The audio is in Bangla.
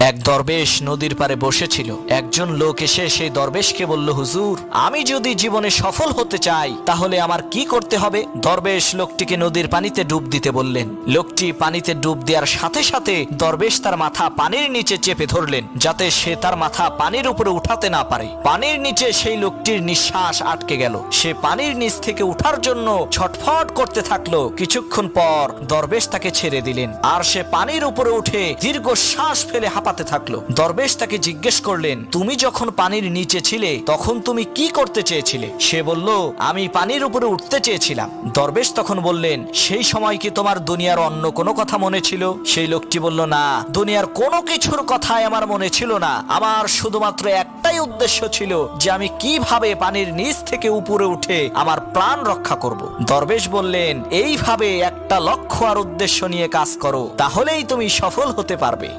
এক দরবেশ নদীর পাড়ে বসেছিল। একজন লোক এসে সেই দরবেশকে বলল, হুজুর, আমি যদি জীবনে সফল হতে চাই তাহলে আমার কি করতে হবে? দরবেশ লোকটিকে নদীর পানিতে ডুব দিতে বললেন। লোকটি পানিতে ডুব দেওয়ার সাথে সাথে দরবেশ তার মাথা পানির নিচে চেপে ধরলেন, যাতে সে তার মাথা পানির উপরে উঠাতে না পারে। পানির নিচে সেই লোকটির নিঃশ্বাস আটকে গেল। সে পানির নিচ থেকে উঠার জন্য ছটফট করতে থাকলো। কিছুক্ষণ পর দরবেশ তাকে ছেড়ে দিলেন, আর সে পানির উপরে উঠে দীর্ঘ শ্বাস ফেলে হাঁপাতে থাকলো। দরবেশ তাকে জিজ্ঞেস করলেন, তুমি যখন পানির নিচে ছিলে তখন তুমি কি করতে চেয়েছিলে? সে বলল, আমি পানির উপরে উঠতে চেয়েছিলাম। দরবেশ তখন বললেন, সেই সময় কি তোমার দুনিয়ার অন্য কোনো কথা মনে ছিল? সেই লোকটি বলল, না, দুনিয়ার কোনো কিছুর কথাই আমার মনে ছিল না। আমার শুধুমাত্র একটাই উদ্দেশ্য ছিল যে আমি কিভাবে পানির নিচ থেকে উপরে উঠে আমার প্রাণ রক্ষা করব। দরবেশ বললেন, এইভাবে একটা লক্ষ্য আর উদ্দেশ্য নিয়ে কাজ করো, তাহলেই তুমি সফল হতে পারবে।